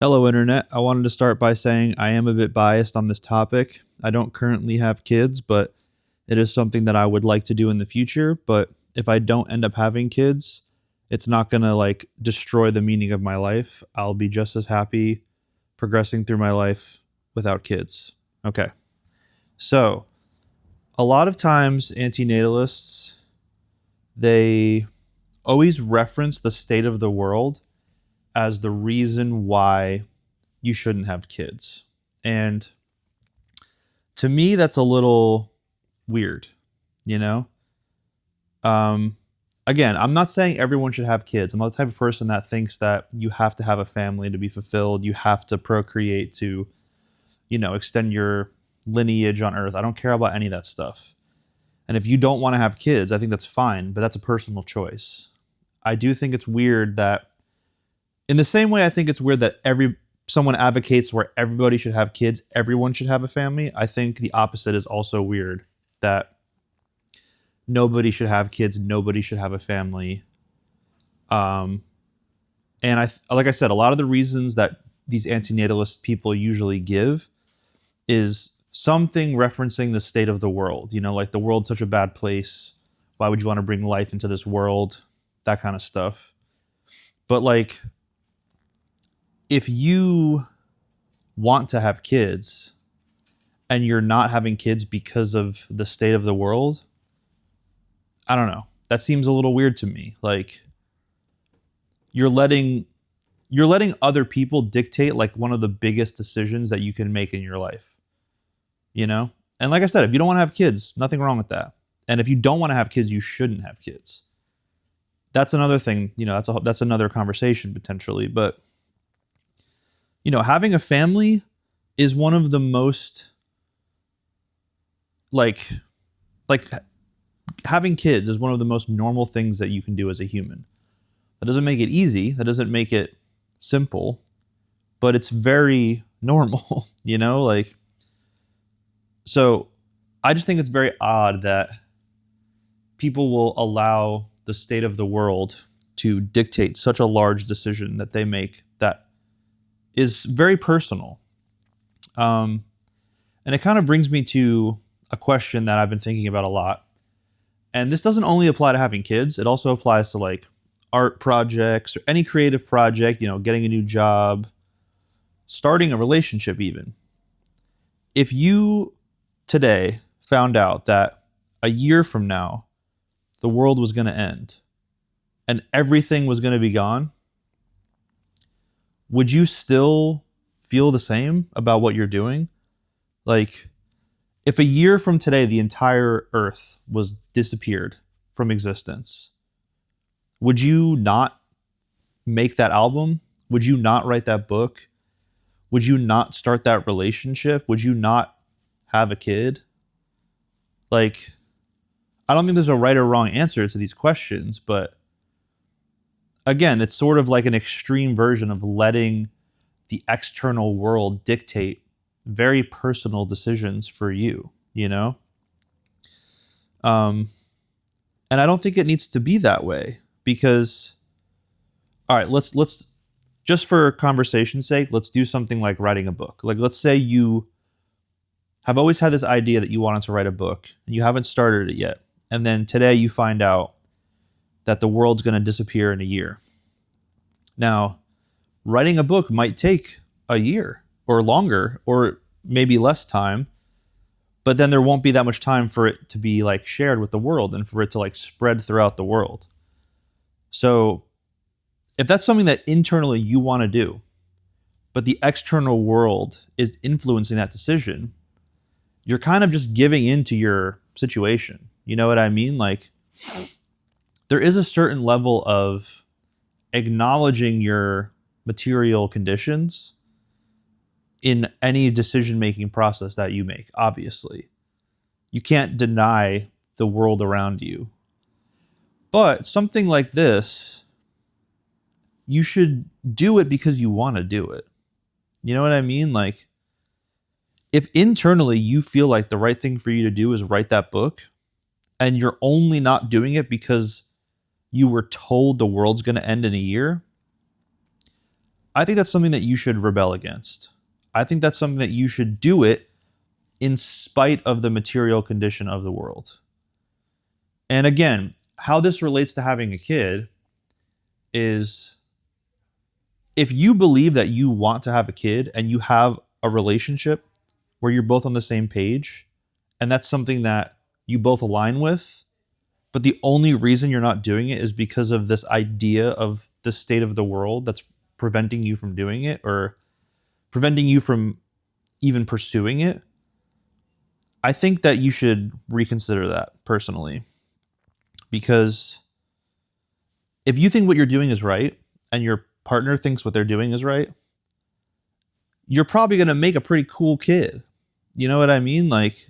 Hello, Internet. I wanted to start by saying I am a bit biased on this topic. I don't currently have kids, but it is something that I would like to do in the future. But if I don't end up having kids, it's not going to destroy the meaning of my life. I'll be just as happy progressing through my life without kids. Okay. So, a lot of times antinatalists, they always reference the state of the world as the reason why you shouldn't have kids. And to me, that's a little weird, you know? Um, Again, I'm not saying everyone should have kids. I'm not the type of person that thinks that you have to have a family to be fulfilled. You have to procreate to, extend your lineage on earth. I don't care about any of that stuff. And if you don't want to have kids, I think that's fine, but that's a personal choice. I do think it's weird that in the same way I think it's weird that someone advocates where everybody should have kids, everyone should have a family. I think the opposite is also weird, that nobody should have kids, nobody should have a family. And like I said, a lot of the reasons that these antinatalist people usually give is something referencing the state of the world. Like the world's such a bad place. Why would you want to bring life into this world? That kind of stuff. But if you want to have kids and you're not having kids because of the state of the world, I don't know. That seems a little weird to me. Like you're letting other people dictate like one of the biggest decisions that you can make in your life. And like I said, if you don't want to have kids, nothing wrong with that. And if you don't want to have kids, you shouldn't have kids. That's another thing, that's another conversation potentially, but having a family is one of the most like having kids is one of the most normal things that you can do as a human. That doesn't make it easy, that doesn't make it simple, but it's very normal, so I just think it's very odd that people will allow the state of the world to dictate such a large decision that they make that is very personal. And it kind of brings me to a question that I've been thinking about a lot. And this doesn't only apply to having kids, it also applies to like art projects or any creative project, getting a new job, starting a relationship even. If you today found out that a year from now the world was going to end and everything was going to be gone, would you still feel the same about what you're doing? Like, if a year from today the entire earth was disappeared from existence, would you not make that album? Would you not write that book? Would you not start that relationship? Would you not have a kid? Like, I don't think there's a right or wrong answer to these questions, but again, it's sort of like an extreme version of letting the external world dictate very personal decisions for you, And I don't think it needs to be that way because, all right, let's just for conversation's sake, let's do something like writing a book. Like, let's say you have always had this idea that you wanted to write a book and you haven't started it yet. And then today you find out that the world's going to disappear in a year. Now, writing a book might take a year or longer or maybe less time, but then there won't be that much time for it to be like shared with the world and for it to like spread throughout the world. So if that's something that internally you want to do, but the external world is influencing that decision, you're kind of just giving into your situation. You know what I mean? Like, there is a certain level of acknowledging your material conditions in any decision-making process that you make, obviously. You can't deny the world around you. But something like this, you should do it because you want to do it. You know what I mean? Like, if internally you feel like the right thing for you to do is write that book, and you're only not doing it because you were told the world's going to end in a year, I think that's something that you should rebel against. I think that's something that you should do it in spite of the material condition of the world. And again, how this relates to having a kid is if you believe that you want to have a kid and you have a relationship where you're both on the same page, and that's something that you both align with, but the only reason you're not doing it is because of this idea of the state of the world that's preventing you from doing it or preventing you from even pursuing it, I think that you should reconsider that personally. Because if you think what you're doing is right and your partner thinks what they're doing is right, you're probably going to make a pretty cool kid. You know what I mean? Like,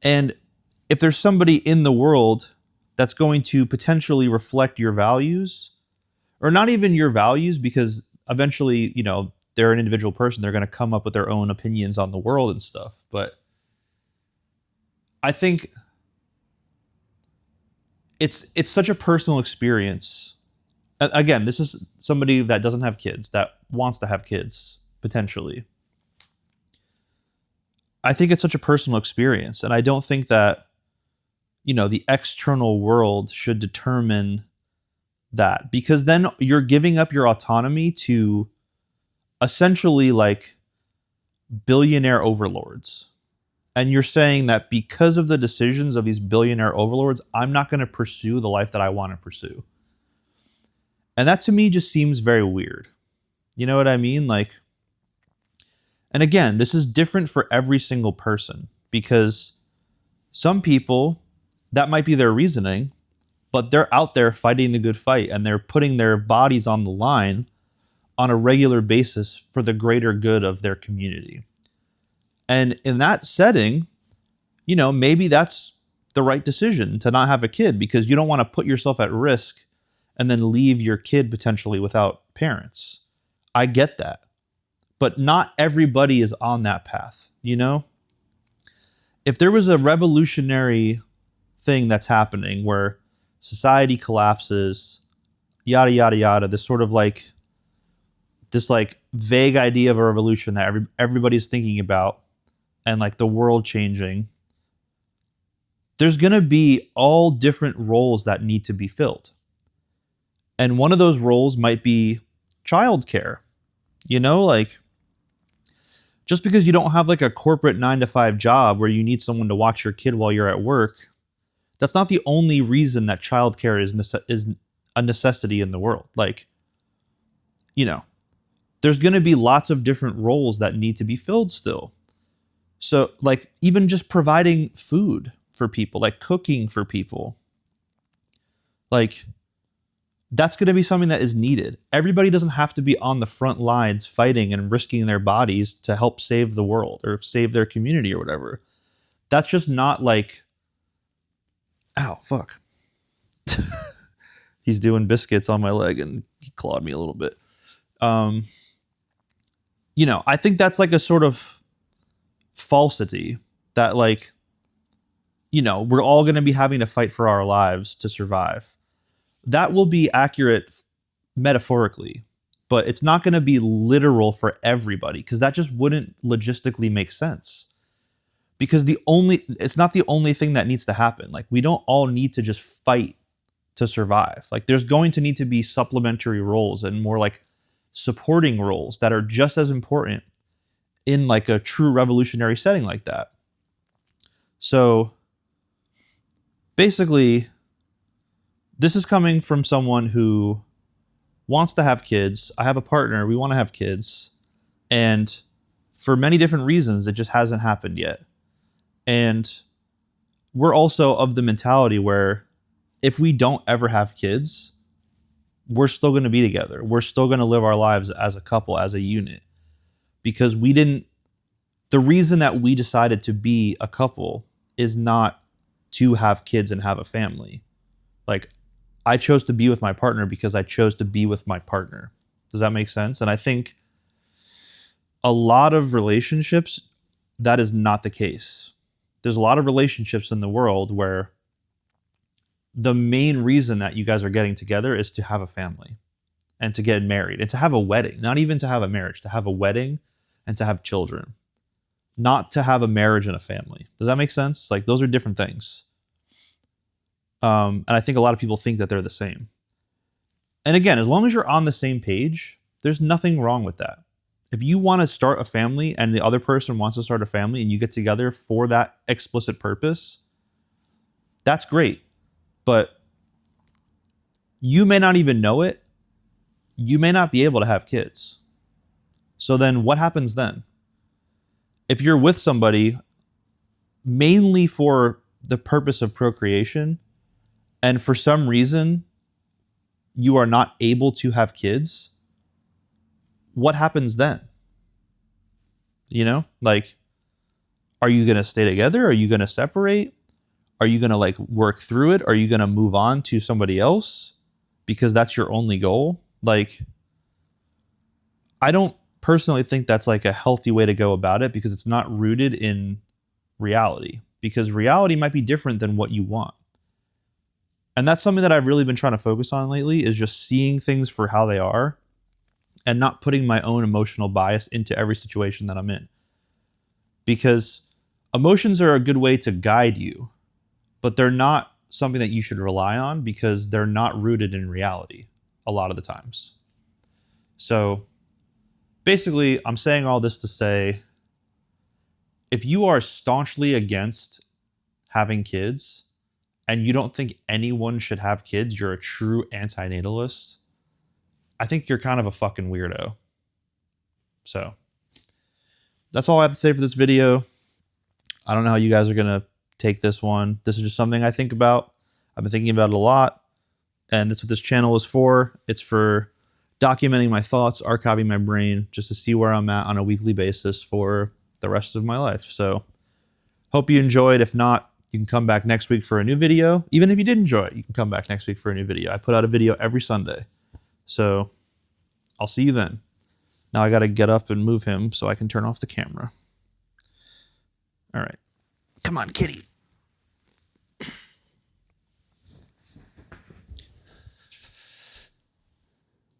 and if there's somebody in the world that's going to potentially reflect your values, or not even your values, because eventually, you know, they're an individual person, they're going to come up with their own opinions on the world and stuff. But I think it's such a personal experience. Again, this is somebody that doesn't have kids, that wants to have kids, potentially. I think it's such a personal experience. And I don't think that, you know, the external world should determine that, because then you're giving up your autonomy to essentially like billionaire overlords. And you're saying that because of the decisions of these billionaire overlords, I'm not going to pursue the life that I want to pursue. And that to me just seems very weird. You know what I mean? Like, and again, this is different for every single person, because some people, that might be their reasoning, but they're out there fighting the good fight and they're putting their bodies on the line on a regular basis for the greater good of their community. And in that setting, you know, maybe that's the right decision to not have a kid, because you don't want to put yourself at risk and then leave your kid potentially without parents. I get that. But not everybody is on that path, you know? If there was a revolutionary thing that's happening where society collapses, yada, yada, yada, this sort of like, this like vague idea of a revolution that everybody's thinking about, and like the world changing, there's going to be all different roles that need to be filled. And one of those roles might be childcare. You know, like, just because you don't have like a corporate 9-to-5 job where you need someone to watch your kid while you're at work, that's not the only reason that childcare is a necessity in the world. Like, you know, there's going to be lots of different roles that need to be filled still. So like even just providing food for people, like cooking for people, like that's going to be something that is needed. Everybody doesn't have to be on the front lines fighting and risking their bodies to help save the world or save their community or whatever. That's just not like, ow, fuck. He's doing biscuits on my leg and he clawed me a little bit. You know, I think that's like a sort of falsity that, like, you know, we're all going to be having to fight for our lives to survive. That will be accurate metaphorically, but it's not going to be literal for everybody, because that just wouldn't logistically make sense. Because it's not the only thing that needs to happen. Like, we don't all need to just fight to survive. Like, there's going to need to be supplementary roles and more like supporting roles that are just as important in like a true revolutionary setting like that. So basically, this is coming from someone who wants to have kids. I have a partner, we want to have kids. And for many different reasons, it just hasn't happened yet. And we're also of the mentality where if we don't ever have kids, we're still going to be together. We're still going to live our lives as a couple, as a unit. Because the reason that we decided to be a couple is not to have kids and have a family. Like, I chose to be with my partner because I chose to be with my partner. Does that make sense? And I think a lot of relationships, that is not the case. There's a lot of relationships in the world where the main reason that you guys are getting together is to have a family. and to get married and to have a wedding, not even to have a marriage, to have a wedding and to have children, not to have a marriage and a family. Does that make sense? Like, those are different things. And I think a lot of people think that they're the same. And again, as long as you're on the same page, there's nothing wrong with that. If you want to start a family and the other person wants to start a family and you get together for that explicit purpose, that's great. But you may not even know it. You may not be able to have kids. So then what happens then? If you're with somebody mainly for the purpose of procreation, and for some reason you are not able to have kids, what happens then? You know, like, are you going to stay together? Are you going to separate? Are you going to like work through it? Are you going to move on to somebody else because that's your only goal? Like, I don't personally think that's like a healthy way to go about it, because it's not rooted in reality, because reality might be different than what you want. And that's something that I've really been trying to focus on lately, is just seeing things for how they are and not putting my own emotional bias into every situation that I'm in. Because emotions are a good way to guide you, but they're not something that you should rely on, because they're not rooted in reality a lot of the times. So basically, I'm saying all this to say, if you are staunchly against having kids and you don't think anyone should have kids, you're a true antinatalist. I think you're kind of a fucking weirdo. So that's all I have to say for this video. I don't know how you guys are going to take this one. This is just something I think about. I've been thinking about it a lot, and that's what this channel is for. It's for documenting my thoughts, archiving my brain, just to see where I'm at on a weekly basis for the rest of my life. So hope you enjoyed. If not, you can come back next week for a new video. Even if you did enjoy it, you can come back next week for a new video. I put out a video every Sunday. So I'll see you then. Now I got to get up and move him so I can turn off the camera. All right. Come on, kitty.